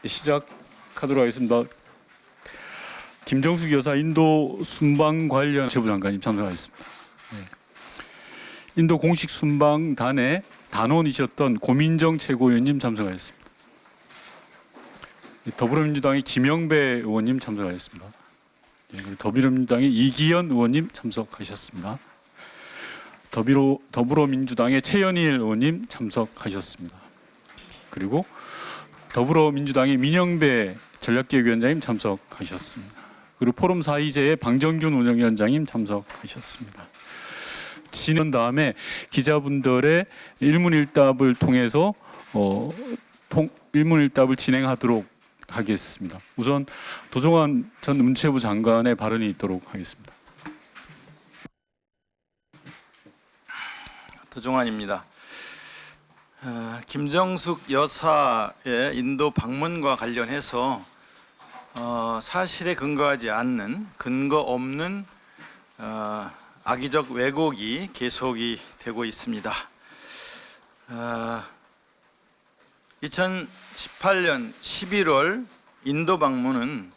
시작하도록 하겠습니다. 김정숙 여사 인도 순방 관련 문체부 장관님 참석하셨습니다. 인도 공식 순방단의 단원이셨던 고민정 최고위원님 참석하셨습니다. 더불어민주당의 김영배 의원님 참석하셨습니다. 더불어민주당의 이기현 의원님 참석하셨습니다. 더불어민주당의 최연일 의원님 참석하셨습니다. 그리고 더불어민주당의 민영배 전략기획위원장님 참석하셨습니다. 그리고 포럼 4이제의 방정균 운영위원장님 참석하셨습니다. 진행 다음에 기자분들의 일문일답을 통해서 일문일답을 진행하도록 하겠습니다. 우선 도종환 전 문체부 장관의 발언이 있도록 하겠습니다. 도종환입니다. 김정숙 여사의 인도 방문과 관련해서 사실에 근거하지 않는 근거 없는 악의적 왜곡이 계속이 되고 있습니다. 2018년 11월 인도 방문은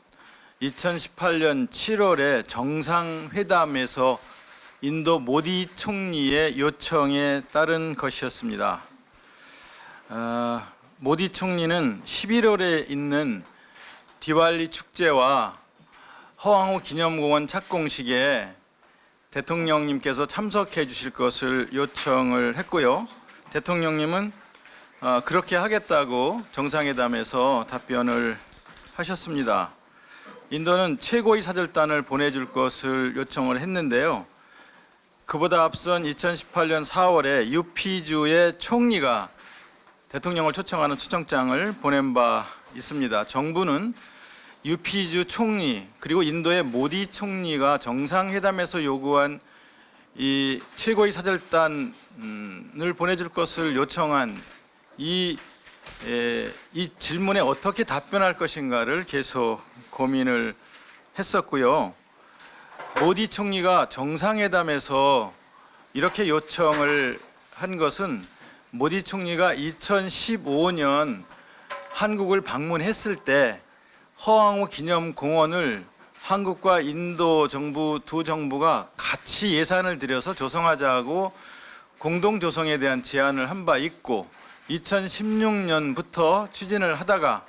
2018년 7월에 정상회담에서 인도 모디 총리의 요청에 따른 것이었습니다. 모디 총리는 11월에 있는 디왈리 축제와 허황호 기념공원 착공식에 대통령님께서 참석해 주실 것을 요청을 했고요. 대통령님은 그렇게 하겠다고 정상회담에서 답변을 하셨습니다. 인도는 최고위 사절단을 보내줄 것을 요청을 했는데요. 그보다 앞선 2018년 4월에 유피주의 총리가 대통령을 초청하는 초청장을 보낸 바 있습니다. 정부는 유피주 총리 그리고 인도의 모디 총리가 정상회담에서 요구한 이 최고위 사절단을 보내줄 것을 요청한 이 질문에 어떻게 답변할 것인가를 계속 고민을 했었고요. 모디 총리가 정상회담에서 이렇게 요청을 한 것은 모디 총리가 2015년 한국을 방문했을 때 허황호 기념공원을 한국과 인도 정부 두 정부가 같이 예산을 들여서 조성하자고 공동 조성에 대한 제안을 한 바 있고 2016년부터 추진을 하다가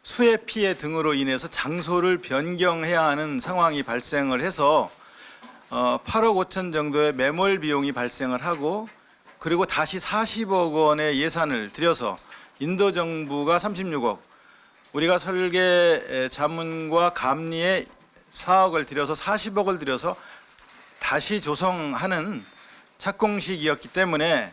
수해 피해 등으로 인해서 장소를 변경해야 하는 상황이 발생을 해서 8억 5천 정도의 매몰 비용이 발생을 하고 그리고 다시 40억 원의 예산을 들여서 인도 정부가 36억, 우리가 설계 자문과 감리에 4억을 들여서 40억을 들여서 다시 조성하는 착공식이었기 때문에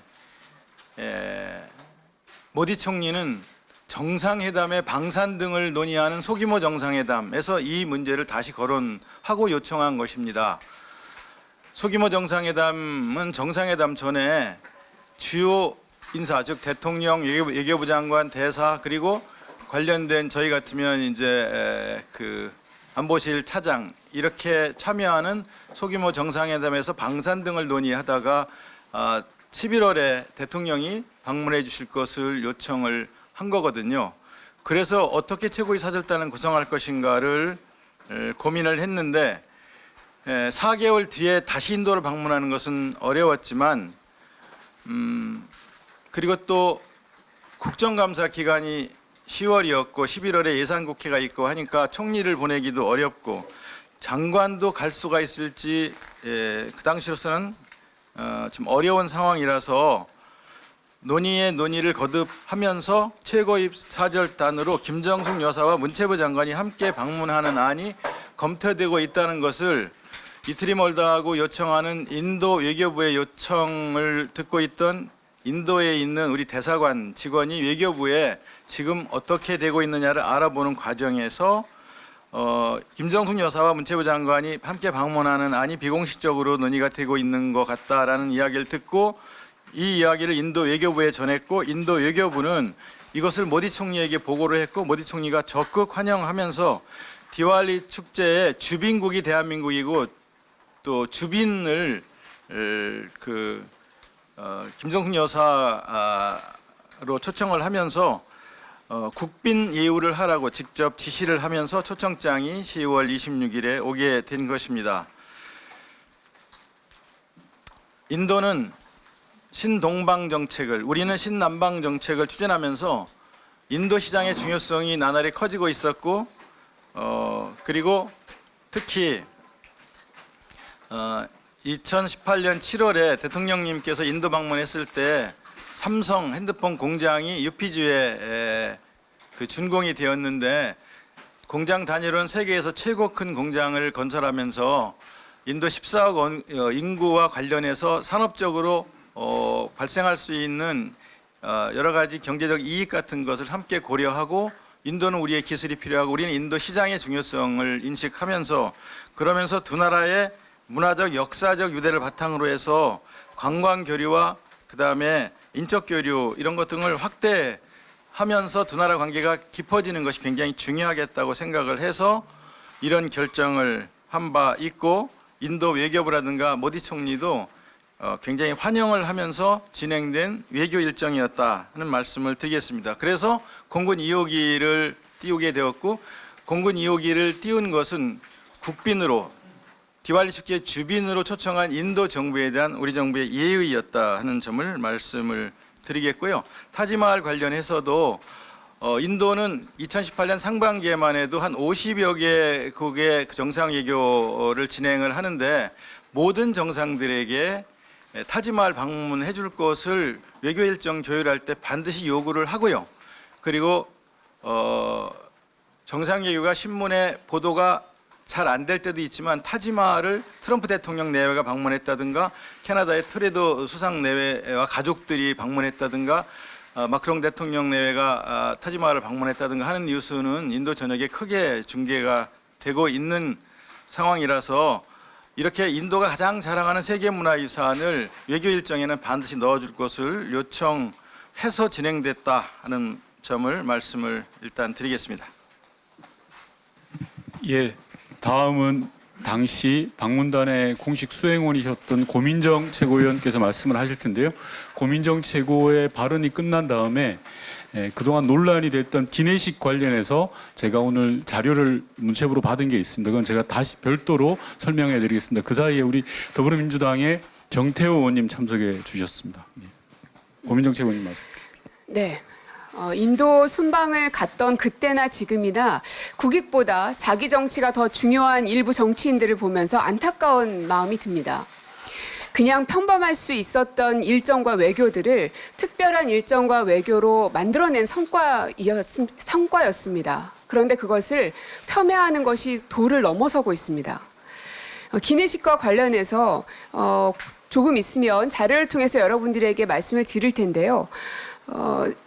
모디 총리는 정상회담의 방산 등을 논의하는 소규모 정상회담에서 이 문제를 다시 거론하고 요청한 것입니다. 소규모 정상회담은 정상회담 전에 주요 인사, 즉 대통령, 외교부 장관, 대사 그리고 관련된 저희 같으면 이제 그 안보실 차장 이렇게 참여하는 소규모 정상회담에서 방산 등을 논의하다가 11월에 대통령이 방문해 주실 것을 요청을 한 거거든요. 그래서 어떻게 최고위 사절단을 구성할 것인가를 고민을 했는데 4개월 뒤에 다시 인도를 방문하는 것은 어려웠지만 그리고 또 국정감사 기간이 10월이었고 11월에 예산국회가 있고 하니까 총리를 보내기도 어렵고 장관도 갈 수가 있을지 그 당시로서는 좀 어려운 상황이라서 논의를 거듭하면서 최고위 사절단으로 김정숙 여사와 문체부 장관이 함께 방문하는 안이 검토되고 있다는 것을 이틀이 멀다 하고 요청하는 인도 외교부의 요청을 듣고 있던 인도에 있는 우리 대사관 직원이 외교부에 지금 어떻게 되고 있느냐를 알아보는 과정에서 김정숙 여사와 문체부 장관이 함께 방문하는 안이 비공식적으로 논의가 되고 있는 것 같다라는 이야기를 듣고 이 이야기를 인도 외교부에 전했고 인도 외교부는 이것을 모디 총리에게 보고를 했고 모디 총리가 적극 환영하면서 디왈리 축제의 주빈국이 대한민국이고 또 주빈을 김정숙 여사가 초청을 하면서 국빈 예우를 하라고 직접 지시를 하면서 초청장이 10월 26일에 오게 된 것입니다. 인도는 신동방 정책을, 우리는 신남방 정책을 추진하면서 인도 시장의 중요성이 나날이 커지고 있었고, 그리고 특히 2018년 7월에 대통령님께서 인도 방문했을 때 삼성 핸드폰 공장이 유피주에 준공이 되었는데, 공장 단위로는 세계에서 최고 큰 공장을 건설하면서 인도 14억 인구와 관련해서 산업적으로 발생할 수 있는 여러 가지 경제적 이익 같은 것을 함께 고려하고, 인도는 우리의 기술이 필요하고 우리는 인도 시장의 중요성을 인식하면서, 그러면서 두 나라의 문화적 역사적 유대를 바탕으로 해서 관광 교류와 그다음에 인적 교류 이런 것 등을 확대하면서 두 나라 관계가 깊어지는 것이 굉장히 중요하겠다고 생각을 해서 이런 결정을 한 바 있고, 인도 외교부라든가 모디 총리도 굉장히 환영을 하면서 진행된 외교 일정이었다 하는 말씀을 드리겠습니다. 그래서 공군 2호기를 띄우게 되었고, 공군 2호기를 띄운 것은 국빈으로, 디왈리 축제 주빈으로 초청한 인도 정부에 대한 우리 정부의 예의였다 하는 점을 말씀을 드리겠고요. 타지마할 관련해서도 인도는 2018년 상반기에만 해도 한 50여 개국의 정상 외교를 진행을 하는데, 모든 정상들에게 타지마할 방문해 줄 것을 외교 일정 조율할 때 반드시 요구를 하고요. 그리고 정상 외교가 신문에 보도가 잘 안 될 때도 있지만, 타지마할을 트럼프 대통령 내외가 방문했다든가, 캐나다의 트레도 수상 내외와 가족들이 방문했다든가, 마크롱 대통령 내외가 타지마할을 방문했다든가 하는 뉴스는 인도 전역에 크게 중계가 되고 있는 상황이라서, 이렇게 인도가 가장 자랑하는 세계문화유산을 외교 일정에는 반드시 넣어줄 것을 요청해서 진행됐다 하는 점을 말씀을 일단 드리겠습니다. 예, 다음은 당시 방문단의 공식 수행원이셨던 고민정 최고위원께서 말씀을 하실 텐데요. 고민정 최고의 발언이 끝난 다음에 그동안 논란이 됐던 기내식 관련해서 제가 오늘 자료를 문체부로 받은 게 있습니다. 그건 제가 다시 별도로 설명해 드리겠습니다. 그 사이에 우리 더불어민주당의 정태호 의원님 참석해 주셨습니다. 고민정 최고위원님 말씀. 네. 인도 순방을 갔던 그때나 지금이나 국익보다 자기 정치가 더 중요한 일부 정치인들을 보면서 안타까운 마음이 듭니다. 그냥 평범할 수 있었던 일정과 외교들을 특별한 일정과 외교로 만들어낸 성과였습니다. 그런데 그것을 폄훼하는 것이 도를 넘어서고 있습니다. 기내식과 관련해서 조금 있으면 자료를 통해서 여러분들에게 말씀을 드릴 텐데요.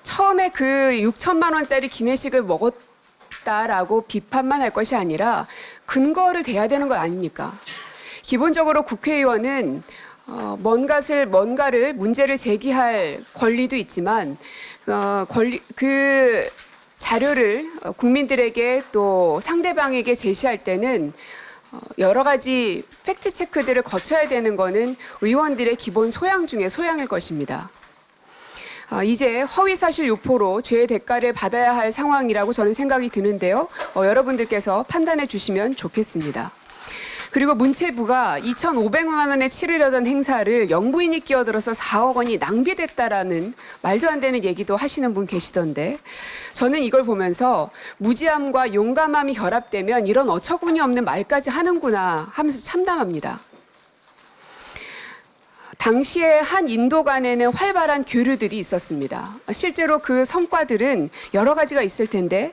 처음에 그 6천만 원짜리 기내식을 먹었다라고 비판만 할 것이 아니라 근거를 대야 되는 것 아닙니까? 기본적으로 국회의원은 뭔가를 문제를 제기할 권리도 있지만 그 자료를 국민들에게 또 상대방에게 제시할 때는 여러 가지 팩트 체크들을 거쳐야 되는 것은 의원들의 기본 소양 중에 소양일 것입니다. 이제 허위사실 유포로 죄의 대가를 받아야 할 상황이라고 저는 생각이 드는데요. 여러분들께서 판단해 주시면 좋겠습니다. 그리고 문체부가 2,500만 원에 치르려던 행사를 영부인이 끼어들어서 4억 원이 낭비됐다라는 말도 안 되는 얘기도 하시는 분 계시던데, 저는 이걸 보면서 무지함과 용감함이 결합되면 이런 어처구니 없는 말까지 하는구나 하면서 참담합니다. 당시에 한 인도 간에는 활발한 교류들이 있었습니다. 실제로 그 성과들은 여러 가지가 있을 텐데,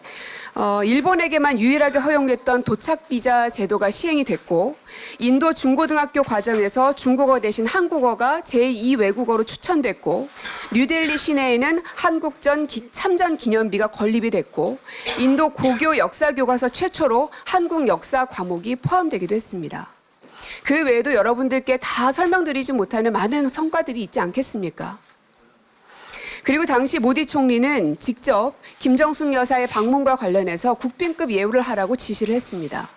일본에게만 유일하게 허용됐던 도착비자 제도가 시행이 됐고, 인도 중고등학교 과정에서 중국어 대신 한국어가 제2 외국어로 추천됐고, 뉴델리 시내에는 한국전 참전 기념비가 건립이 됐고, 인도 고교 역사 교과서 최초로 한국 역사 과목이 포함되기도 했습니다. 그 외에도 여러분들께 다 설명드리지 못하는 많은 성과들이 있지 않겠습니까? 그리고 당시 모디 총리는 직접 김정숙 여사의 방문과 관련해서 국빈급 예우를 하라고 지시를 했습니다.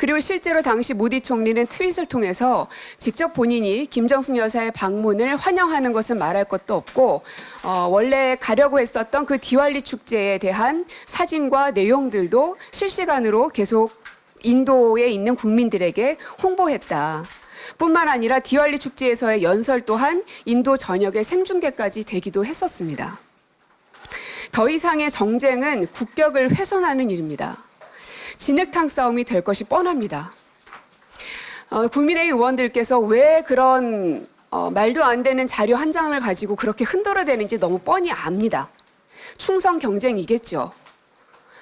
그리고 실제로 당시 모디 총리는 트윗을 통해서 직접 본인이 김정숙 여사의 방문을 환영하는 것은 말할 것도 없고 원래 가려고 했었던 그 디왈리 축제에 대한 사진과 내용들도 실시간으로 계속 인도에 있는 국민들에게 홍보했다. 뿐만 아니라 디왈리 축제에서의 연설 또한 인도 전역의 생중계까지 되기도 했었습니다. 더 이상의 정쟁은 국격을 훼손하는 일입니다. 진흙탕 싸움이 될 것이 뻔합니다. 국민의힘 의원들께서 왜 그런 말도 안 되는 자료 한 장을 가지고 그렇게 흔들어대는지 너무 뻔히 압니다. 충성 경쟁이겠죠.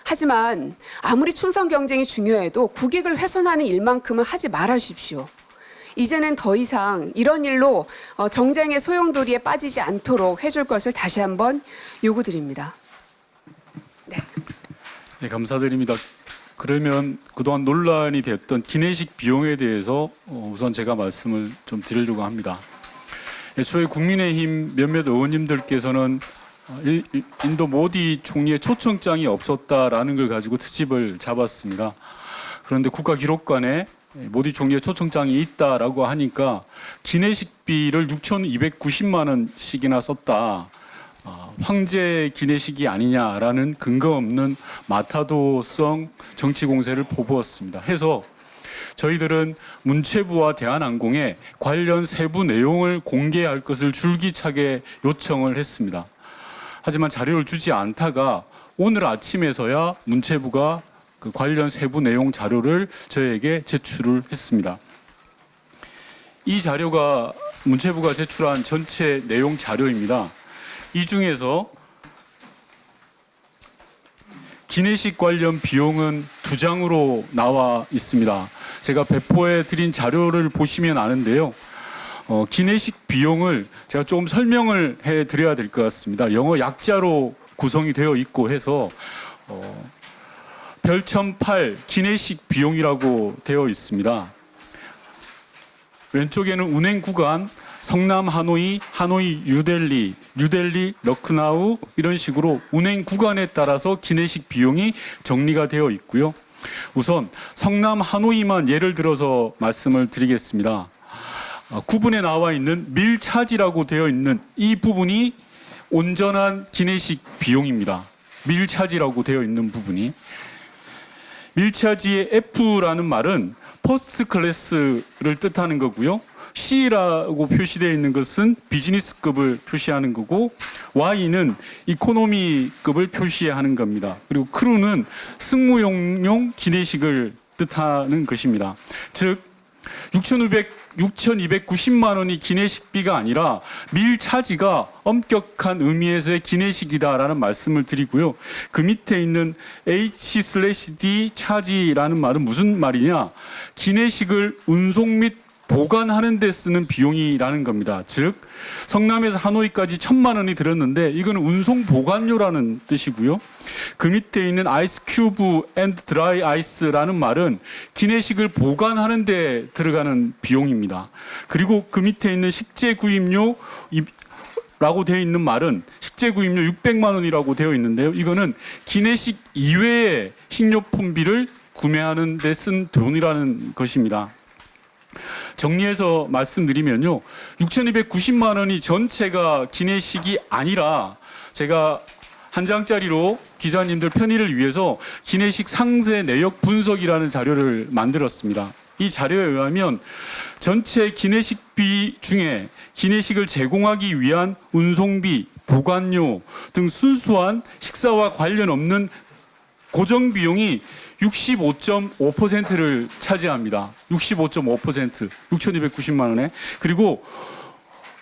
하지만 아무리 충성 경쟁이 중요해도 국익을 훼손하는 일만큼은 하지 말아 주십시오. 이제는 더 이상 이런 일로 정쟁의 소용돌이에 빠지지 않도록 해줄 것을 다시 한번 요구드립니다. 네, 감사드립니다. 그러면 그동안 논란이 됐던 기내식 비용에 대해서 우선 제가 말씀을 좀 드리려고 합니다. 애초에 국민의힘 몇몇 의원님들께서는 인도 모디 총리의 초청장이 없었다라는 걸 가지고 트집을 잡았습니다. 그런데 국가기록관에 모디 총리의 초청장이 있다라고 하니까 기내식비를 6,290만 원씩이나 썼다. 황제 기내식이 아니냐라는 근거 없는 마타도성 정치 공세를 보부었습니다. 해서 저희들은 문체부와 대한항공에 관련 세부 내용을 공개할 것을 줄기차게 요청을 했습니다. 하지만 자료를 주지 않다가 오늘 아침에서야 문체부가 그 관련 세부 내용 자료를 저에게 제출을 했습니다. 이 자료가 문체부가 제출한 전체 내용 자료입니다. 이 중에서 기내식 관련 비용은 2장으로 나와 있습니다. 제가 배포해 드린 자료를 보시면 아는데요. 기내식 비용을 제가 조금 설명을 해 드려야 될 것 같습니다. 영어 약자로 구성이 되어 있고 해서 별첨 8 기내식 비용이라고 되어 있습니다. 왼쪽에는 운행 구간 성남 하노이, 하노이 뉴델리, 뉴델리 러크나우 이런 식으로 운행 구간에 따라서 기내식 비용이 정리가 되어 있고요. 우선 성남 하노이만 예를 들어서 말씀을 드리겠습니다. 구분에 나와 있는 밀차지라고 되어 있는 이 부분이 온전한 기내식 비용입니다. 밀차지라고 되어 있는 부분이. 밀차지의 F라는 말은 퍼스트 클래스를 뜻하는 거고요. C라고 표시되어 있는 것은 비즈니스급을 표시하는 거고 Y는 이코노미급을 표시하는 겁니다. 그리고 크루는 승무용용 기내식을 뜻하는 것입니다. 즉 6,290만 원이 기내식비가 아니라 밀차지가 엄격한 의미에서의 기내식이다라는 말씀을 드리고요. 그 밑에 있는 H/D 차지라는 말은 무슨 말이냐? 기내식을 운송 및 보관하는 데 쓰는 비용이라는 겁니다. 즉 성남에서 하노이까지 1,000만 원이 들었는데 이거는 운송 보관료라는 뜻이고요. 그 밑에 있는 아이스 큐브 앤드 드라이 아이스라는 말은 기내식을 보관하는 데 들어가는 비용입니다. 그리고 그 밑에 있는 식재 구입료 라고 되어 있는 말은 식재 구입료 600만 원이라고 되어 있는데요. 이거는 기내식 이외의 식료품비를 구매하는 데 쓴 돈이라는 것입니다. 정리해서 말씀드리면요. 6,290만 원이 전체가 기내식이 아니라 제가 한 장짜리로 기자님들 편의를 위해서 기내식 상세 내역 분석이라는 자료를 만들었습니다. 이 자료에 의하면 전체 기내식비 중에 기내식을 제공하기 위한 운송비, 보관료 등 순수한 식사와 관련 없는 고정 비용이 65.5%를 차지합니다. 65.5%, 6,290만 원에. 그리고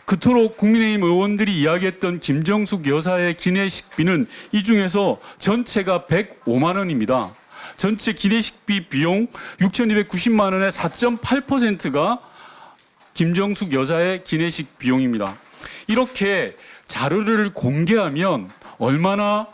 그토록 국민의힘 의원들이 이야기했던 김정숙 여사의 기내식비는 이 중에서 전체가 105만 원입니다. 전체 기내식비 비용 6,290만 원의 4.8%가 김정숙 여사의 기내식 비용입니다. 이렇게 자료를 공개하면 얼마나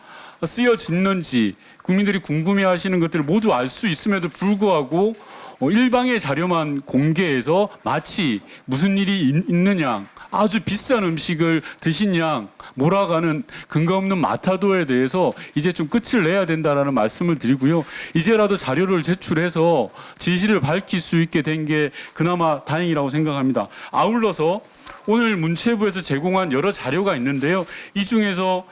쓰여졌는지 국민들이 궁금해하시는 것들을 모두 알 수 있음에도 불구하고 일방의 자료만 공개해서 마치 무슨 일이 있느냐 아주 비싼 음식을 드신 양 몰아가는 근거 없는 마타도에 대해서 이제 좀 끝을 내야 된다라는 말씀을 드리고요. 이제라도 자료를 제출해서 진실을 밝힐 수 있게 된 게 그나마 다행이라고 생각합니다. 아울러서 오늘 문체부에서 제공한 여러 자료가 있는데요. 이 중에서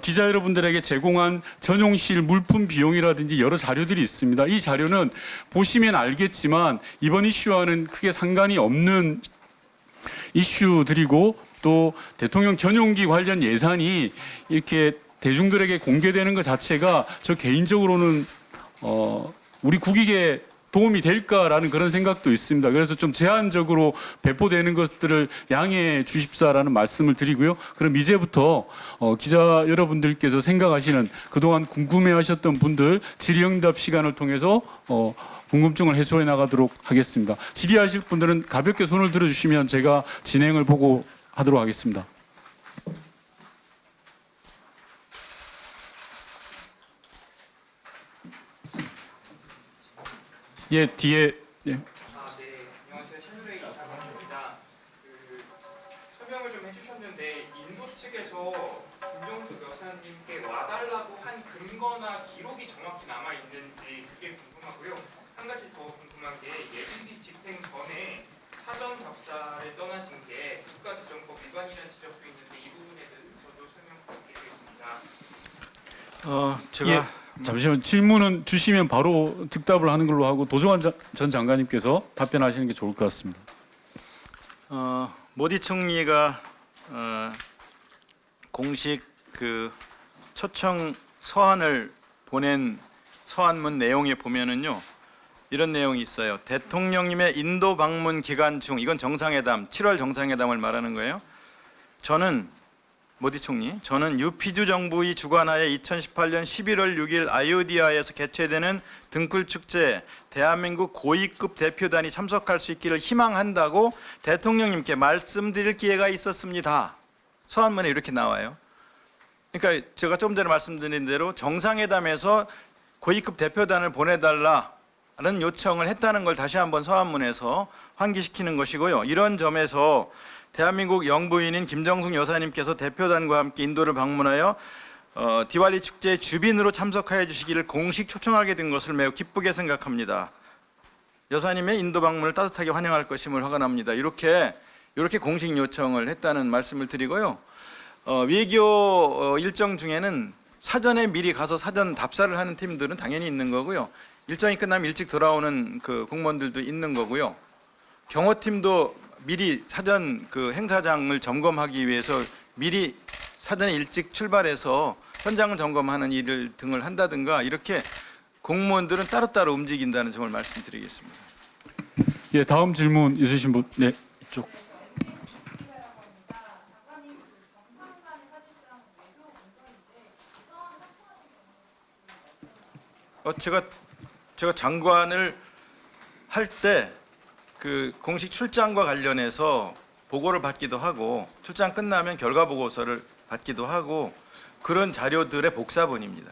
기자 여러분들에게 제공한 전용실 물품 비용이라든지 여러 자료들이 있습니다. 이 자료는 보시면 알겠지만 이번 이슈와는 크게 상관이 없는 이슈들이고 또 대통령 전용기 관련 예산이 이렇게 대중들에게 공개되는 것 자체가 저 개인적으로는 우리 국익에 도움이 될까라는 그런 생각도 있습니다. 그래서 좀 제한적으로 배포되는 것들을 양해해 주십사라는 말씀을 드리고요. 그럼 이제부터 기자 여러분들께서 생각하시는 그동안 궁금해하셨던 분들 질의응답 시간을 통해서 궁금증을 해소해 나가도록 하겠습니다. 질의하실 분들은 가볍게 손을 들어주시면 제가 진행을 보고 하도록 하겠습니다. 예, 뒤에 예. 네. 안녕하세요. 채널A 이사관입니다. 설명을 좀 해주셨는데 인도 측에서 김정숙 여사님께 와달라고 한 근거나 기록이 정확히 남아 있는지 그게 궁금하고요. 한 가지 더 궁금한 게 예비비 집행 전에 사전 답사를 떠나신 게 국가재정법 위반이라는 지적도 있는데 이 부분에 대해서도 설명 부탁드리겠습니다. 제가 잠시만 질문은 주시면 바로 즉답을 하는 걸로 하고 도종환 전 장관님께서 답변하시는 게 좋을 것 같습니다. 모디 총리가 공식 그 초청 서한을 보낸 서한문 내용에 보면은요 이런 내용이 있어요. 대통령님의 인도 방문 기간 중 이건 정상회담 7월 정상회담을 말하는 거예요. 모디 총리, 저는 유피주 정부의 주관하에 2018년 11월 6일 아유디아에서 개최되는 등불축제 대한민국 고위급 대표단이 참석할 수 있기를 희망한다고 대통령님께 말씀드릴 기회가 있었습니다. 서한문에 이렇게 나와요. 그러니까 제가 조금 전에 말씀드린 대로 정상회담에서 고위급 대표단을 보내달라는 요청을 했다는 걸 다시 한번 서한문에서 환기시키는 것이고요. 이런 점에서 대한민국 영부인인 김정숙 여사님께서 대표단과 함께 인도를 방문하여 디왈리 축제 주빈으로 참석하여 주시기를 공식 초청하게 된 것을 매우 기쁘게 생각합니다. 여사님의 인도 방문을 따뜻하게 환영할 것임을 확언합니다. 이렇게 공식 요청을 했다는 말씀을 드리고요. 외교 일정 중에는 사전에 미리 가서 사전 답사를 하는 팀들은 당연히 있는 거고요. 일정이 끝나면 일찍 돌아오는 그 공무원들도 있는 거고요. 경호팀도 미리 사전 그 행사장을 점검하기 위해서 미리 사전에 일찍 출발해서 현장을 점검하는 일을 등을 한다든가 이렇게 공무원들은 따로따로 움직인다는 점을 말씀드리겠습니다. 예, 다음 질문 있으신 분, 네, 이쪽. 제가 장관을 할 때 그 공식 출장과 관련해서 보고를 받기도 하고 출장 끝나면 결과 보고서를 받기도 하고 그런 자료들의 복사본입니다.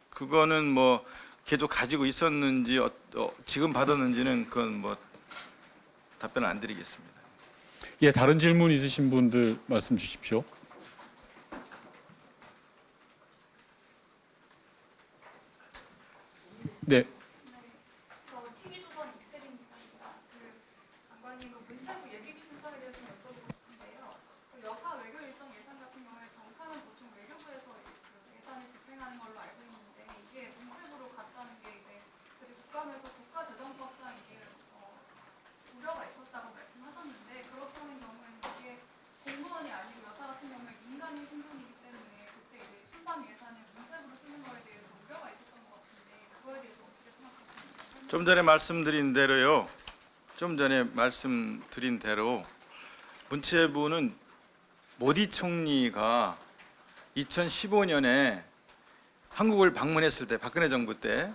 그거는 뭐 계속 가지고 있었는지 지금 받았는지는 그건 뭐 답변을 안 드리겠습니다. 예, 다른 질문 있으신 분들 말씀 주십시오. 네. 저 TV조선 이채림 기자입니다. 장관님 문체부 예비비 신청에 대해서 좀 여쭤보고 싶은데요. 여사 외교 일정 예산 같은 경우에 정상은 보통 외교부에서 예산을 집행하는 걸로 알고 있는데 이게 문체부로 갔다는 게 이제 국감에서 국가재정법상 이게 우려가 있었다고 말씀하셨는데 그렇다는 경우에는 이게 공무원이 아니고 여사 같은 경우에 민간인 신분이기 때문에 그때 이제 순방 예산을 문체부로 쓰는 거에 대해서 우려가 있었던 것 같은데 그거에 대해서 어떻게 생각하십니까? 좀 전에 말씀드린 대로 문체부는 모디 총리가 2015년에 한국을 방문했을 때 박근혜 정부 때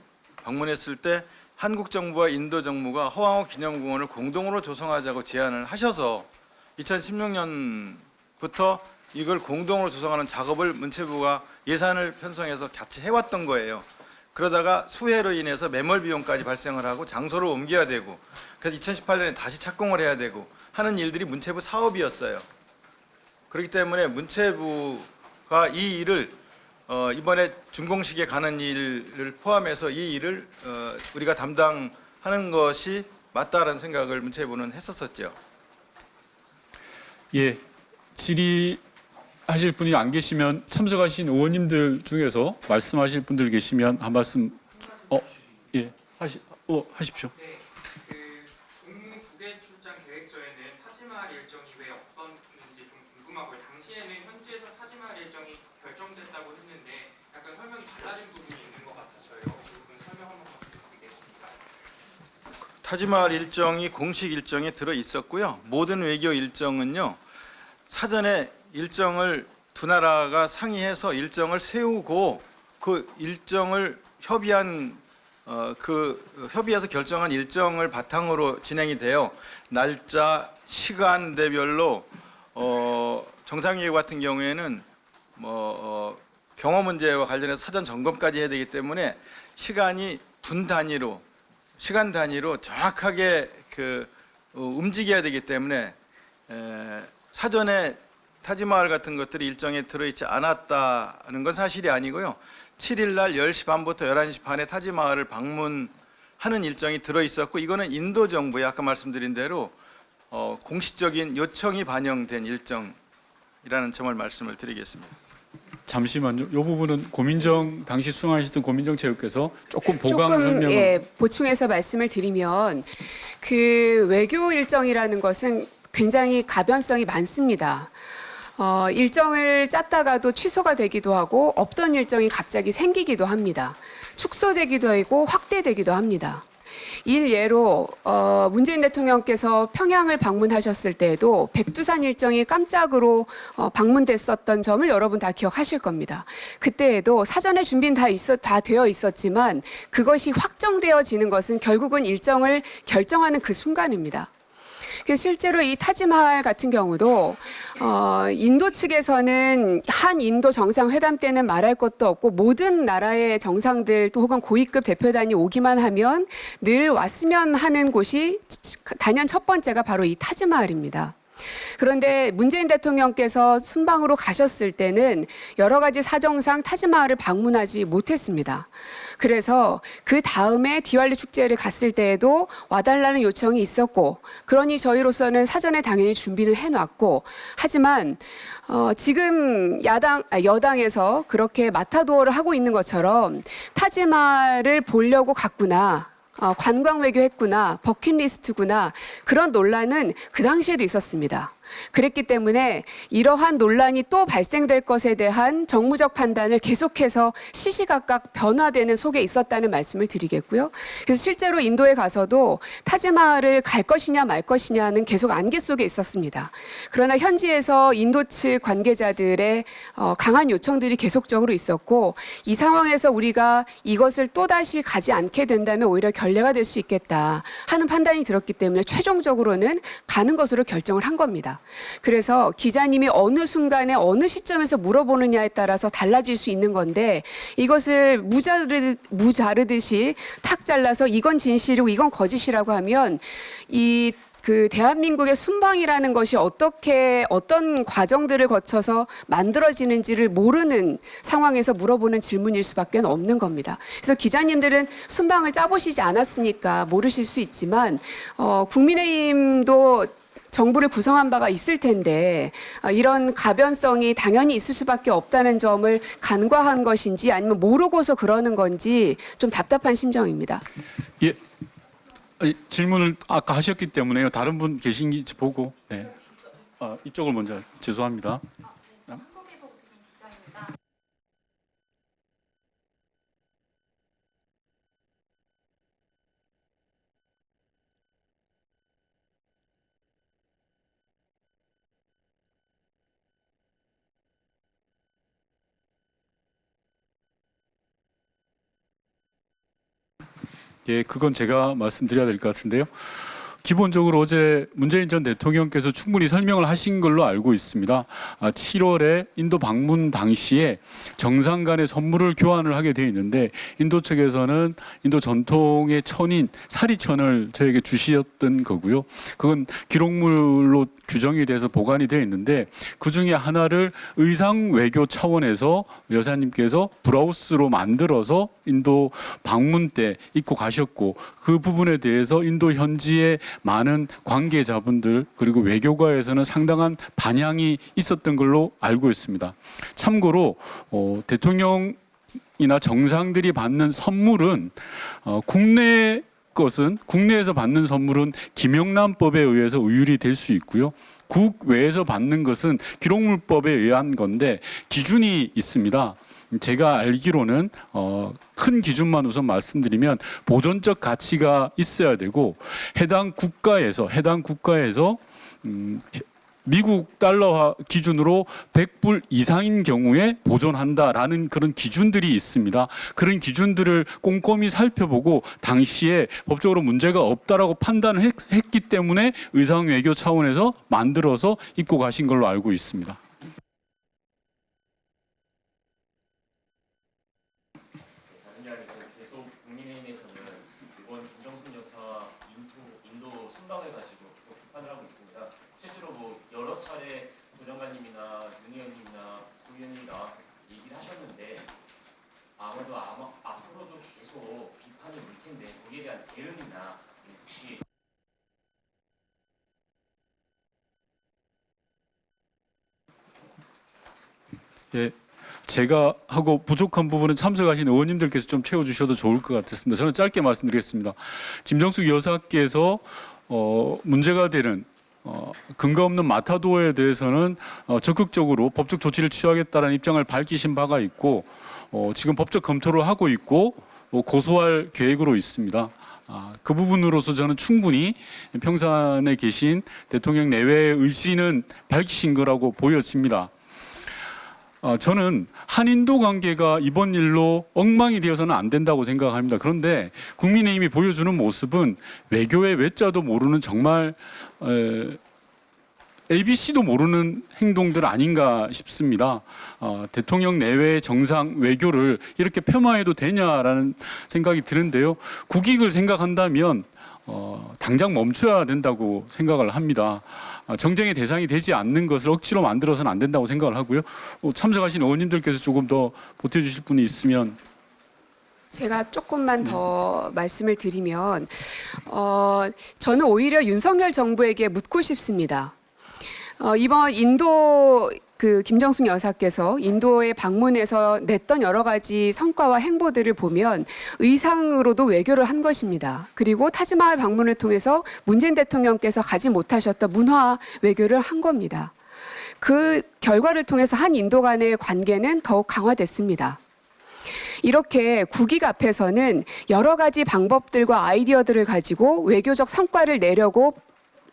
방문했을 때 한국 정부와 인도 정부가 허황호 기념공원을 공동으로 조성하자고 제안을 하셔서 2016년부터 이걸 공동으로 조성하는 작업을 문체부가 예산을 편성해서 같이 해왔던 거예요. 그러다가 수해로 인해서 매몰 비용까지 발생을 하고 장소를 옮겨야 되고 그래서 2018년에 다시 착공을 해야 되고 하는 일들이 문체부 사업이었어요. 그렇기 때문에 문체부가 이 일을 이번에 준공식에 가는 일을 포함해서 이 일을 우리가 담당하는 것이 맞다라는 생각을 문체부는 했었었죠. 예, 질의하실 분이 안 계시면 참석하신 의원님들 중에서 말씀하실 분들 계시면 한 말씀 예, 하십시오. 네, 그 국무 국외 출장 계획서에는 타지마할 일정이 왜 없었는지 좀 궁금하고요. 당시에는 현지에서 타지마할 일정이 결정됐다고 했는데 약간 설명이 달라진 부분이 있는 것 같아서요. 그 부분 설명 한번 부탁드리겠습니다. 타지마할 일정이 공식 일정에 들어 있었고요. 모든 외교 일정은요. 사전에 일정을 두 나라가 상의해서 일정을 세우고 그 일정을 협의해서 결정한 일정을 바탕으로 진행이 돼요. 날짜, 시간대별로 정상회의 같은 경우에는 경호 문제와 관련해서 사전 점검까지 해야 되기 때문에 시간이 시간 단위로 정확하게 움직여야 되기 때문에 사전에 타지마할 같은 것들이 일정에 들어있지 않았다는 건 사실이 아니고요. 7일 날 10시 반부터 11시 반에 타지마할을 방문하는 일정이 들어있었고 이거는 인도 정부의 아까 말씀드린 대로 공식적인 요청이 반영된 일정이라는 점을 말씀을 드리겠습니다. 잠시만요. 이 부분은 고민정 당시 수행하셨던 고민정 체육께서 조금 보강 설명을 예, 보충해서 말씀을 드리면 그 외교 일정이라는 것은 굉장히 가변성이 많습니다. 일정을 짰다가도 취소가 되기도 하고 없던 일정이 갑자기 생기기도 합니다. 축소되기도 하고 확대되기도 합니다. 일예로 문재인 대통령께서 평양을 방문하셨을 때에도 백두산 일정이 깜짝으로 방문됐었던 점을 여러분 다 기억하실 겁니다. 그때에도 사전에 준비는 다 되어 있었지만 그것이 확정되어지는 것은 결국은 일정을 결정하는 그 순간입니다. 실제로 이 타지마할 같은 경우도 인도 측에서는 한인도 정상회담 때는 말할 것도 없고 모든 나라의 정상들 또 혹은 고위급 대표단이 오기만 하면 늘 왔으면 하는 곳이 단연 첫 번째가 바로 이 타지마할입니다. 그런데 문재인 대통령께서 순방으로 가셨을 때는 여러 가지 사정상 타지마할을 방문하지 못했습니다. 그래서 그 다음에 디왈리 축제를 갔을 때에도 와달라는 요청이 있었고 그러니 저희로서는 사전에 당연히 준비는 해놨고 하지만 지금 여당에서 그렇게 마타도어를 하고 있는 것처럼 타지마할을 보려고 갔구나. 관광 외교했구나, 버킷리스트구나 그런 논란은 그 당시에도 있었습니다. 그랬기 때문에 이러한 논란이 또 발생될 것에 대한 정무적 판단을 계속해서 시시각각 변화되는 속에 있었다는 말씀을 드리겠고요. 그래서 실제로 인도에 가서도 타지마할을 갈 것이냐 말 것이냐는 계속 안개 속에 있었습니다. 그러나 현지에서 인도 측 관계자들의 강한 요청들이 계속적으로 있었고 이 상황에서 우리가 이것을 또다시 가지 않게 된다면 오히려 결례가 될 수 있겠다 하는 판단이 들었기 때문에 최종적으로는 가는 것으로 결정을 한 겁니다. 그래서 기자님이 어느 순간에 어느 시점에서 물어보느냐에 따라서 달라질 수 있는 건데 이것을 무자르듯이 탁 잘라서 이건 진실이고 이건 거짓이라고 하면 그 대한민국의 순방이라는 것이 어떤 과정들을 거쳐서 만들어지는지를 모르는 상황에서 물어보는 질문일 수밖에 없는 겁니다. 그래서 기자님들은 순방을 짜보시지 않았으니까 모르실 수 있지만 국민의힘도 정부를 구성한 바가 있을 텐데 이런 가변성이 당연히 있을 수밖에 없다는 점을 간과한 것인지 아니면 모르고서 그러는 건지 좀 답답한 심정입니다. 예. 질문을 아까 하셨기 때문에요. 다른 분 계신지 보고 네. 이쪽을 먼저 죄송합니다. 예, 그건 제가 말씀드려야 될 것 같은데요. 기본적으로 어제 문재인 전 대통령께서 충분히 설명을 하신 걸로 알고 있습니다. 7월에 인도 방문 당시에 정상 간의 선물을 교환을 하게 돼 있는데 인도 측에서는 인도 전통의 천인 사리천을 저에게 주셨던 거고요. 그건 기록물로 규정이 돼서 보관이 되어 있는데 그 중에 하나를 의상 외교 차원에서 여사님께서 브라우스로 만들어서 인도 방문 때 입고 가셨고 그 부분에 대해서 인도 현지의 많은 관계자분들 그리고 외교가에서는 상당한 반향이 있었던 걸로 알고 있습니다. 참고로 대통령이나 정상들이 받는 선물은 국내에서 받는 선물은 김영란법에 의해서 의율이 될 수 있고요. 국외에서 받는 것은 기록물법에 의한 건데 기준이 있습니다. 제가 알기로는 큰 기준만 우선 말씀드리면 보존적 가치가 있어야 되고 해당 국가에서 미국 달러화 기준으로 100불 이상인 경우에 보존한다라는 그런 기준들이 있습니다. 그런 기준들을 꼼꼼히 살펴보고 당시에 법적으로 문제가 없다라고 판단을 했기 때문에 의상 외교 차원에서 만들어서 입고 가신 걸로 알고 있습니다. 다른 게 아니고 계속 국민의힘에서는 이번 김정숙 여사 인도 순방을 가지고 계속 비판을 하고 있습니다. 실제로 뭐 여러 차례 도정관님이나 윤 의원님이나 부 의원님이 나와서 얘기를 하셨는데 아마도 앞으로도 계속 비판이 올 텐데 거기에 대한 대응이나 혹시 예. 제가 하고 부족한 부분은 참석하신 의원님들께서 좀 채워주셔도 좋을 것 같습니다. 저는 짧게 말씀드리겠습니다. 김정숙 여사께서 문제가 되는 근거 없는 마타도어에 대해서는 적극적으로 법적 조치를 취하겠다는 입장을 밝히신 바가 있고 지금 법적 검토를 하고 있고 고소할 계획으로 있습니다. 그 부분으로서 저는 충분히 평산에 계신 대통령 내외의 의지는 밝히신 거라고 보여집니다. 저는 한인도 관계가 이번 일로 엉망이 되어서는 안 된다고 생각합니다. 그런데 국민의힘이 보여주는 모습은 외교의 외자도 모르는 정말 ABC도 모르는 행동들 아닌가 싶습니다. 대통령 내외의 정상 외교를 이렇게 폄하해도 되냐라는 생각이 드는데요. 국익을 생각한다면 당장 멈춰야 된다고 생각을 합니다. 정쟁의 대상이 되지 않는 것을 억지로 만들어서는 안 된다고 생각을 하고요. 참석하신 의원님들께서 조금 더 보태주실 분이 있으면. 제가 조금만 더 말씀을 드리면 저는 오히려 윤석열 정부에게 묻고 싶습니다. 이번 인도 김정숙 여사께서 인도에 방문해서 냈던 여러 가지 성과와 행보들을 보면 의상으로도 외교를 한 것입니다. 그리고 타지마할 방문을 통해서 문재인 대통령께서 가지 못하셨던 문화 외교를 한 겁니다. 그 결과를 통해서 한 인도 간의 관계는 더욱 강화됐습니다. 이렇게 국익 앞에서는 여러 가지 방법들과 아이디어들을 가지고 외교적 성과를 내려고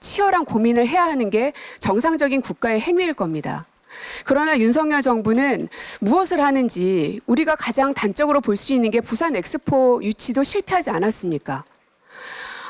치열한 고민을 해야 하는 게 정상적인 국가의 행위일 겁니다. 그러나 윤석열 정부는 무엇을 하는지 우리가 가장 단적으로 볼 수 있는 게 부산 엑스포 유치도 실패하지 않았습니까?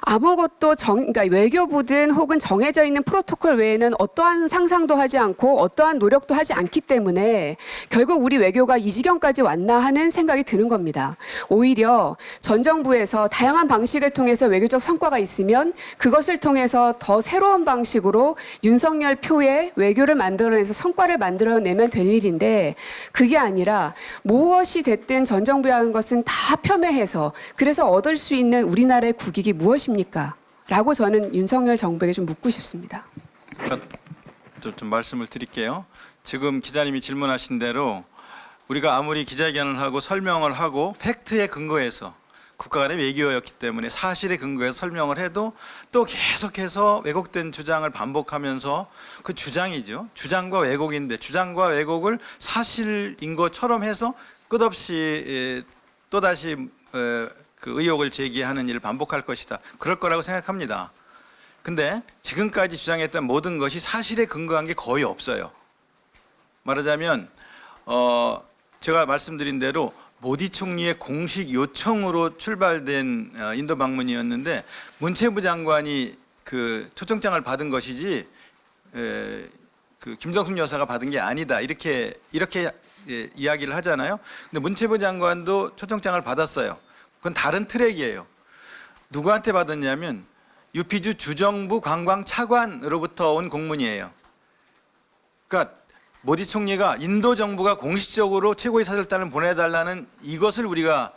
아무것도 그러니까 외교부든 혹은 정해져 있는 프로토콜 외에는 어떠한 상상도 하지 않고 어떠한 노력도 하지 않기 때문에 결국 우리 외교가 이 지경까지 왔나 하는 생각이 드는 겁니다. 오히려 전 정부에서 다양한 방식을 통해서 외교적 성과가 있으면 그것을 통해서 더 새로운 방식으로 윤석열 표의 외교를 만들어내서 성과를 만들어내면 될 일인데 그게 아니라 무엇이 됐든 전 정부가 하는 것은 다 폄훼해서 그래서 얻을 수 있는 우리나라의 국익이 무엇입니까? 라고 저는 윤석열 정부에게 좀 묻고 싶습니다. 좀 말씀을 드릴게요. 지금 기자님이 질문하신 대로 우리가 아무리 기자회견을 하고 설명을 하고 팩트에 근거해서 국가 간의 외교였기 때문에 사실에 근거해서 설명을 해도 또 계속해서 왜곡된 주장을 반복하면서 그 주장이죠. 주장과 왜곡인데 주장과 왜곡을 사실인 것처럼 해서 끝없이 또다시 그 의혹을 제기하는 일을 반복할 것이다. 그럴 거라고 생각합니다. 근데 지금까지 주장했던 모든 것이 사실에 근거한 게 거의 없어요. 말하자면 제가 말씀드린 대로 모디 총리의 공식 요청으로 출발된 인도 방문이었는데 문체부 장관이 그 초청장을 받은 것이지 그 김정숙 여사가 받은 게 아니다 이렇게 이야기를 하잖아요. 근데 문체부 장관도 초청장을 받았어요. 그건 다른 트랙이에요. 누구한테 받았냐면 유피주 주정부 관광 차관으로부터 온 공문이에요. 그러니까 모디 총리가 인도 정부가 공식적으로 최고의 사절단을 보내달라는 이것을 우리가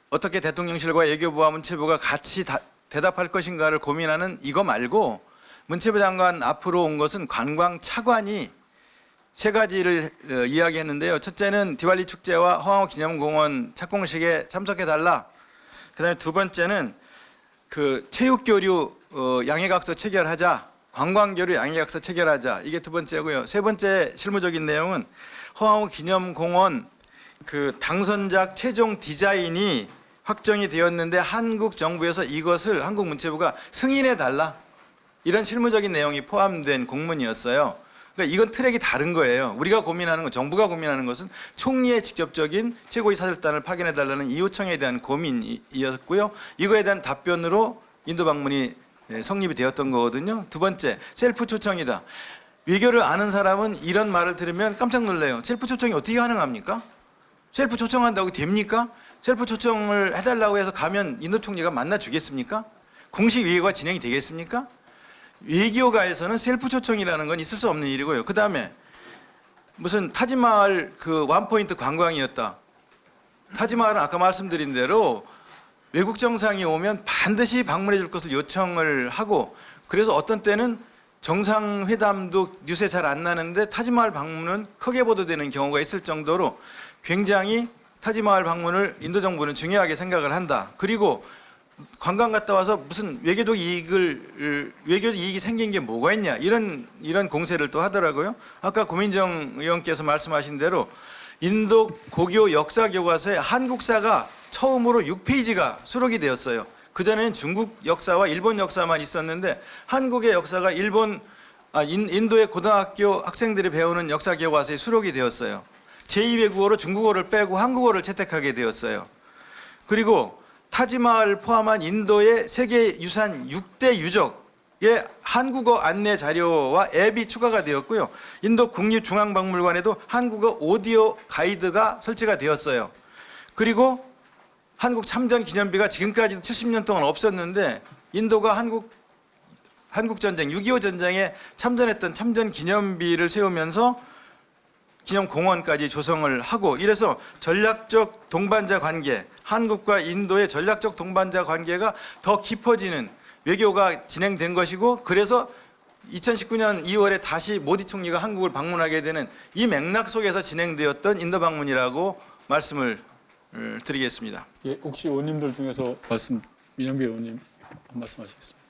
어떻게 대통령실과 외교부와 문체부가 같이 대답할 것인가를 고민하는 이거 말고 문체부 장관 앞으로 온 것은 관광 차관이 세 가지를 이야기했는데요. 첫째는 디왈리 축제와 허황호 기념공원 착공식에 참석해달라. 그다음에 두 번째는 그 체육교류 양해각서 체결하자. 관광교류 양해각서 체결하자. 이게 두 번째고요. 세 번째 실무적인 내용은 허황호 기념공원 그 당선작 최종 디자인이 확정이 되었는데 한국 정부에서 이것을 한국 문체부가 승인해 달라. 이런 실무적인 내용이 포함된 공문이었어요. 그러니까 이건 트랙이 다른 거예요. 우리가 고민하는 건, 정부가 고민하는 것은 총리의 직접적인 최고의 사절단을 파견해 달라는 이 요청에 대한 고민이었고요. 이거에 대한 답변으로 인도 방문이 성립이 되었던 거거든요. 두 번째, 셀프 초청이다. 외교를 아는 사람은 이런 말을 들으면 깜짝 놀래요. 셀프 초청이 어떻게 가능합니까? 셀프 초청한다고 됩니까? 셀프 초청을 해달라고 해서 가면 인도 총리가 만나 주겠습니까? 공식 외교가 진행이 되겠습니까? 외교가에서는 셀프 초청이라는 건 있을 수 없는 일이고요. 그 다음에 무슨 타지마할 그 원포인트 관광이었다. 타지마할은 아까 말씀드린 대로 외국 정상이 오면 반드시 방문해 줄 것을 요청을 하고, 그래서 어떤 때는 정상회담도 뉴스에 잘 안 나는데 타지마할 방문은 크게 보도되는 경우가 있을 정도로 굉장히 타지마할 방문을 인도 정부는 중요하게 생각을 한다. 그리고 관광 갔다 와서 무슨 외교적 이익이 생긴 게 뭐가 있냐, 이런 공세를 또 하더라고요. 아까 고민정 의원께서 말씀하신 대로 인도 고교 역사 교과서에 한국사가 처음으로 6페이지가 수록이 되었어요. 그전에는 중국 역사와 일본 역사만 있었는데 한국의 역사가 인도의 고등학교 학생들이 배우는 역사 교과서에 수록이 되었어요. 제2외국어로 중국어를 빼고 한국어를 채택하게 되었어요. 그리고 타지마할 포함한 인도의 세계유산 6대 유적의 한국어 안내 자료와 앱이 추가가 되었고요. 인도 국립중앙박물관에도 한국어 오디오 가이드가 설치가 되었어요. 그리고 한국 참전 기념비가 지금까지도 70년 동안 없었는데 인도가 한국전쟁, 6.25 전쟁에 참전했던 참전 기념비를 세우면서 기념공원까지 조성을 하고, 이래서 전략적 동반자 관계, 한국과 인도의 전략적 동반자 관계가 더 깊어지는 외교가 진행된 것이고, 그래서 2019년 2월에 다시 모디 총리가 한국을 방문하게 되는 이 맥락 속에서 진행되었던 인도 방문이라고 말씀을 드리겠습니다. 예, 혹시 의원님들 중에서 민영배 의원님 한 말씀 하시겠습니다.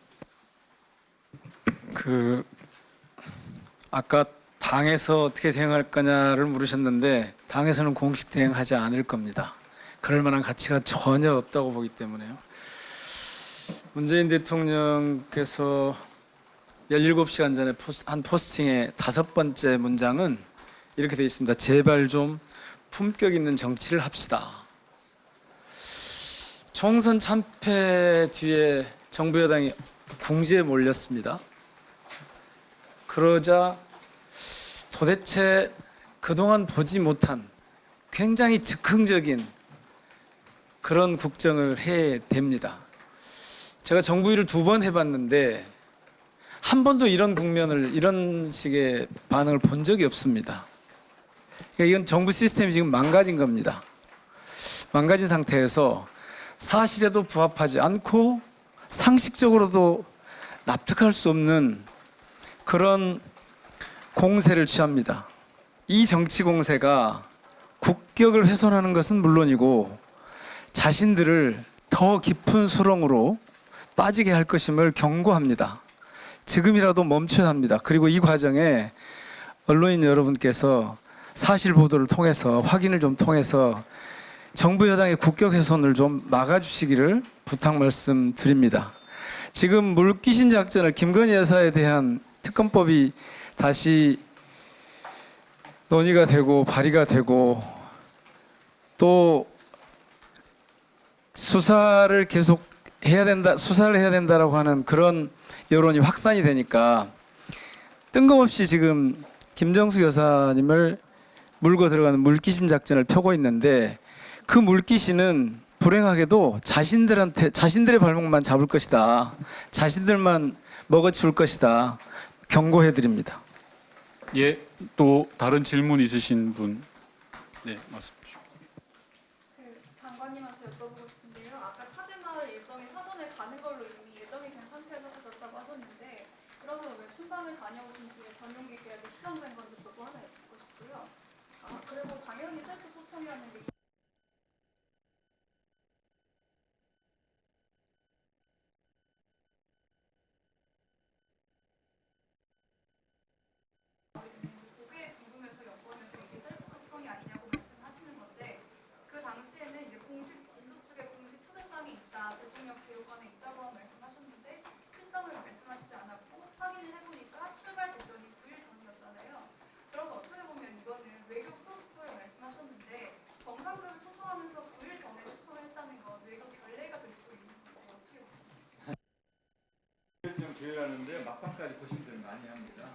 아까 당에서 어떻게 대응할 거냐를 물으셨는데 당에서는 공식 대응하지 않을 겁니다. 그럴 만한 가치가 전혀 없다고 보기 때문에요. 문재인 대통령께서 17시간 전에 한 포스팅의 5번째 문장은 이렇게 되어 있습니다. 제발 좀 품격 있는 정치를 합시다. 총선 참패 뒤에 정부 여당이 궁지에 몰렸습니다. 그러자 도대체 그동안 보지 못한 굉장히 즉흥적인 그런 국정을 해야 됩니다. 제가 정부 일을 2번 해봤는데 한 번도 이런 국면을, 이런 식의 반응을 본 적이 없습니다. 그러니까 이건 정부 시스템이 지금 망가진 겁니다. 망가진 상태에서 사실에도 부합하지 않고 상식적으로도 납득할 수 없는 그런 공세를 취합니다. 이 정치 공세가 국격을 훼손하는 것은 물론이고 자신들을 더 깊은 수렁으로 빠지게 할 것임을 경고합니다. 지금이라도 멈춰야 합니다. 그리고 이 과정에 언론인 여러분께서 사실 보도를 통해서, 확인을 좀 통해서 정부 여당의 국격 훼손을 좀 막아주시기를 부탁 말씀드립니다. 지금 물귀신 작전을, 김건희 여사에 대한 특검법이 다시 논의가 되고 발의가 되고 또 수사를 계속 해야 된다, 수사를 해야 된다라고 하는 그런 여론이 확산이 되니까 뜬금없이 지금 김정숙 여사님을 물고 들어가는 물귀신 작전을 펴고 있는데 그 물귀신은 불행하게도 자신들의 발목만 잡을 것이다. 자신들만 먹어치울 것이다. 경고해 드립니다. 예, 또 다른 질문 있으신 분? 네, 맞습니다. 장관님한테 여쭤보고 싶은데요. 아까 타지마을 일정이 사전에 가는 걸로 이미 예정이 된 상태에서 하셨다고 하셨는데 그러면 왜 순방을 다녀오신 뒤에 전용기계로 수정된 건지 저도 하나 여쭙고 싶고요. 그리고 당연히 셀프 초청이라는 게 그게 궁금해서 여쭤보면서 이게 셀프 초청이 아니냐고 말씀하시는 건데 그 당시에는 이제 인도 측의 공식 초대장이 있다, 대통령 교육관에 있다고 말씀하셨는데 시점을 말씀하시지 않았고 확인을 해보니까 출발 대전이 9일 전이었잖아요. 그러면 어떻게 보면 이거는 외교 프로토콜을 말씀하셨는데 정상들을 초청하면서 9일 전에 초청을 했다는 건 외교 결례가 될 수도 있는 건데 어떻게 보십니까? 결정 조율하는데 막판까지 고심들 많이 합니다.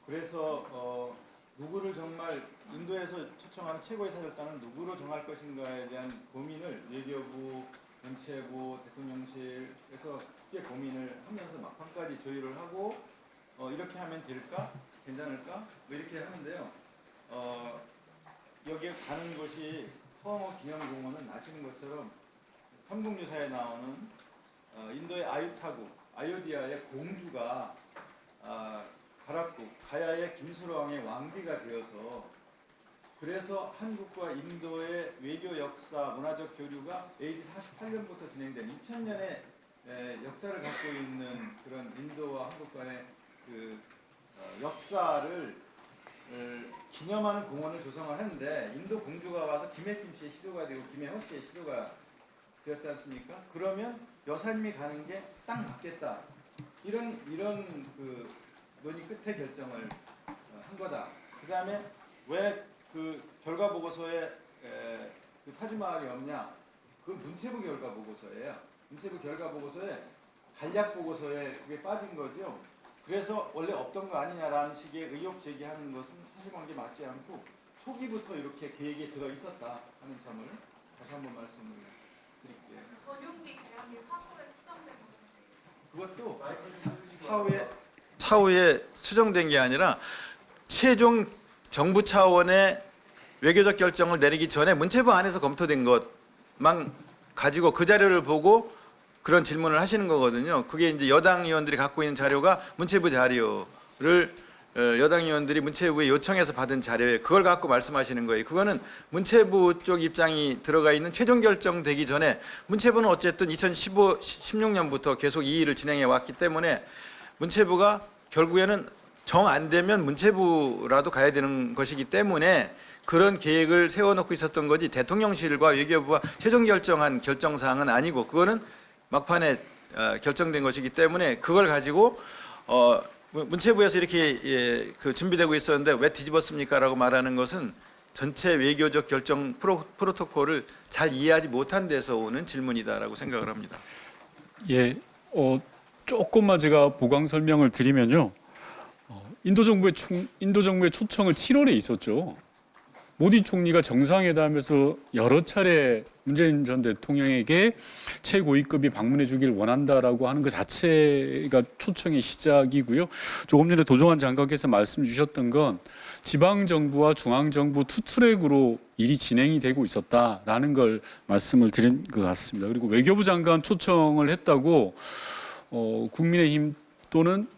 그래서 누구를 정말 인도에서 초청하는 최고의 사절단은 누구로 정할 것인가에 대한 고민을 외교부, 문체부, 대통령실에서 크게 고민을 하면서 막판까지 조율을 하고 이렇게 하면 될까? 괜찮을까? 뭐 이렇게 하는데요. 여기에 가는 곳이 허허 기념공원은 아시는 것처럼 삼국유사에 나오는 인도의 아유타국, 아요디아의 공주가 가락국, 가야의 김수로왕의 왕비가 되어서 그래서 한국과 인도의 외교 역사, 문화적 교류가 AD 48년부터 진행된 2000년의 역사를 갖고 있는 그런 인도와 한국 간의 그 역사를 기념하는 공원을 조성을 했는데 인도 공주가 와서 김해김 씨의 시조가 되고 김해호 씨의 시조가 되었지 않습니까? 그러면 여사님이 가는 게 딱 맞겠다. 이런 그 논의 끝에 결정을 한 거다. 그 다음에 왜 그 결과 보고서에 그 타지마할이 없냐? 그 문체부 결과 보고서예요. 문체부 결과 보고서에 간략 보고서에 그게 빠진 거죠. 그래서 원래 없던 거 아니냐라는 식의 의혹 제기하는 것은 사실관계 맞지 않고 초기부터 이렇게 계획에 들어 있었다 하는 점을 다시 한번 말씀을 드릴게요. 전용기 계약이 사후에 수정된 그것도 차후에 수정된 게 아니라 최종 정부 차원의 외교적 결정을 내리기 전에 문체부 안에서 검토된 것만 가지고 그 자료를 보고 그런 질문을 하시는 거거든요. 그게 이제 여당 의원들이 갖고 있는 자료가 문체부 자료를 여당 의원들이 문체부에 요청해서 받은 자료에 그걸 갖고 말씀하시는 거예요. 그거는 문체부 쪽 입장이 들어가 있는 최종 결정되기 전에 문체부는 어쨌든 16년부터 계속 이 일을 진행해 왔기 때문에 문체부가 결국에는 정 안 되면 문체부라도 가야 되는 것이기 때문에 그런 계획을 세워놓고 있었던 거지 대통령실과 외교부가 최종 결정한 결정사항은 아니고 그거는 막판에 결정된 것이기 때문에 그걸 가지고 문체부에서 이렇게 그 준비되고 있었는데 왜 뒤집었습니까라고 말하는 것은 전체 외교적 결정 프로토콜을 잘 이해하지 못한 데서 오는 질문이다라고 생각을 합니다. 예, 조금만 제가 보강 설명을 드리면요. 인도 정부의 초청을 7월에 있었죠. 모디 총리가 정상회담에서 여러 차례 문재인 전 대통령에게 최고위급이 방문해 주길 원한다라고 하는 것 자체가 초청의 시작이고요. 조금 전에 도종환 장관께서 말씀 주셨던 건 지방정부와 중앙정부 투트랙으로 일이 진행이 되고 있었다라는 걸 말씀을 드린 것 같습니다. 그리고 외교부 장관 초청을 했다고 국민의힘 또는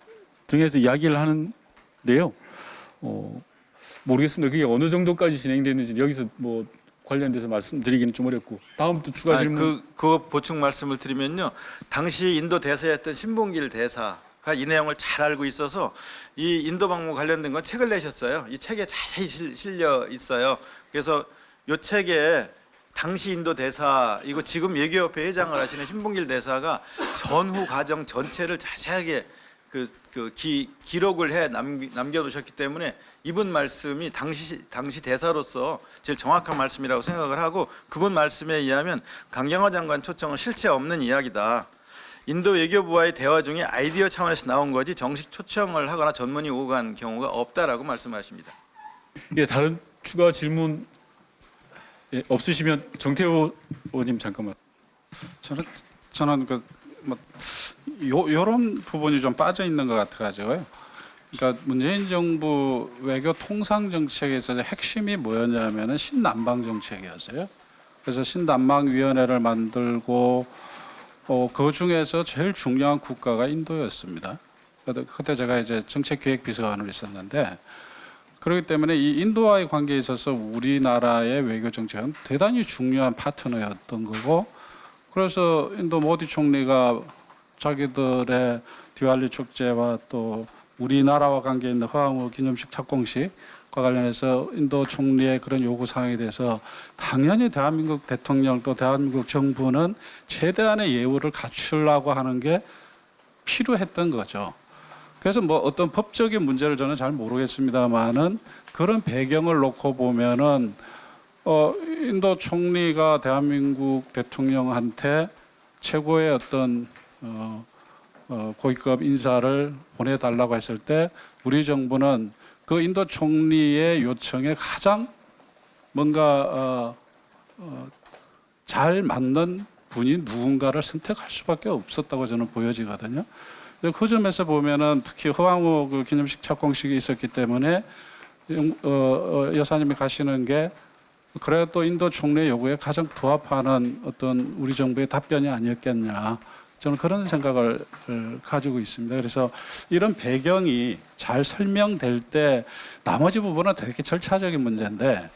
등에서 이야기를 하는데요. 모르겠습니다. 그게 어느 정도까지 진행됐는지 여기서 뭐 관련돼서 말씀드리기는 좀 어렵고 다음 또 추가 질문. 그 보충 말씀을 드리면요. 당시 인도 대사였던 신봉길 대사가 이 내용을 잘 알고 있어서 이 인도 방문 관련된 건 책을 내셨어요. 이 책에 자세히 실려 있어요. 그래서 이 책에 당시 인도 대사 이거 지금 외교협회 회장을 하시는 신봉길 대사가 전후 과정 전체를 자세하게 기록을 해 남겨두셨기 때문에 이분 말씀이 당시 대사로서 제일 정확한 말씀이라고 생각을 하고, 그분 말씀에 의하면 강경화 장관 초청은 실체 없는 이야기다. 인도 외교부와의 대화 중에 아이디어 차원에서 나온 거지 정식 초청을 하거나 전문의 오고 간 경우가 없다라고 말씀하십니다. 예, 다른 추가 질문 없으시면 정태호 의원님 잠깐만. 저는 요런 부분이 좀 빠져 있는 것 같아가지고요. 그러니까 문재인 정부 외교 통상 정책에서 핵심이 뭐였냐면은 신남방 정책이었어요. 그래서 신남방위원회를 만들고 그 중에서 제일 중요한 국가가 인도였습니다. 그때 제가 이제 정책기획비서관으로 있었는데, 그렇기 때문에 이 인도와의 관계에 있어서 우리나라의 외교 정책은 대단히 중요한 파트너였던 거고, 그래서 인도 모디 총리가 자기들의 디왈리 축제와 또 우리나라와 관계 있는 허황우 기념식 착공식과 관련해서 인도 총리의 그런 요구 사항에 대해서 당연히 대한민국 대통령 또 대한민국 정부는 최대한의 예우를 갖추려고 하는 게 필요했던 거죠. 그래서 뭐 어떤 법적인 문제를 저는 잘 모르겠습니다만은 그런 배경을 놓고 보면은 인도 총리가 대한민국 대통령한테 최고의 어떤 고위급 인사를 보내달라고 했을 때 우리 정부는 그 인도 총리의 요청에 가장 뭔가 잘 맞는 분이 누군가를 선택할 수밖에 없었다고 저는 보여지거든요. 그 점에서 보면은 특히 허황우 그 기념식 착공식이 있었기 때문에 여사님이 가시는 게 그래도 인도 총리의 요구에 가장 부합하는 어떤 우리 정부의 답변이 아니었겠냐, 저는 그런 생각을 가지고 있습니다. 그래서 이런 배경이 잘 설명될 때 나머지 부분은 되게 절차적인 문제인데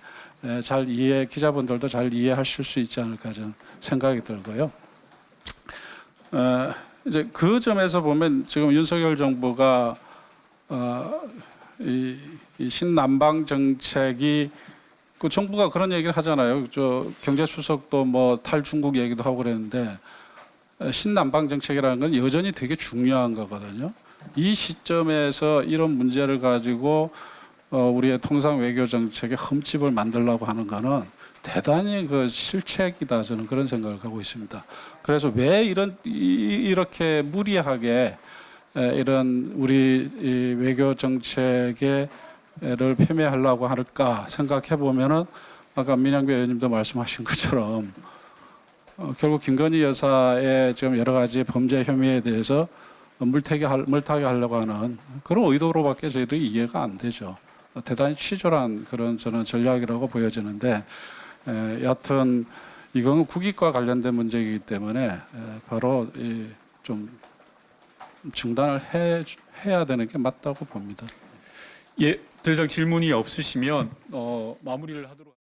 잘 기자분들도 잘 이해하실 수 있지 않을까 저는 생각이 들고요. 이제 그 점에서 보면 지금 윤석열 정부가 이 신남방 정책이 그 정부가 그런 얘기를 하잖아요. 저 경제수석도 뭐 탈중국 얘기도 하고 그랬는데 신남방 정책이라는 건 여전히 되게 중요한 거거든요. 이 시점에서 이런 문제를 가지고 우리의 통상 외교 정책에 흠집을 만들려고 하는 거는 대단히 그 실책이다, 저는 그런 생각을 하고 있습니다. 그래서 왜 이렇게 무리하게 이런 우리 이 외교 정책에 를 폄훼하려고 할까 생각해 보면은 아까 민양배 의원님도 말씀하신 것처럼 결국 김건희 여사의 지금 여러 가지 범죄 혐의에 대해서 물타기 하려고 하는 그런 의도로밖에 저희들이 이해가 안 되죠. 대단히 치졸한 그런 저는 전략이라고 보여지는데, 여하튼 이건 국익과 관련된 문제이기 때문에 바로 좀 중단을 해야 되는 게 맞다고 봅니다. 예, 더 이상 질문이 없으시면 마무리를 하도록.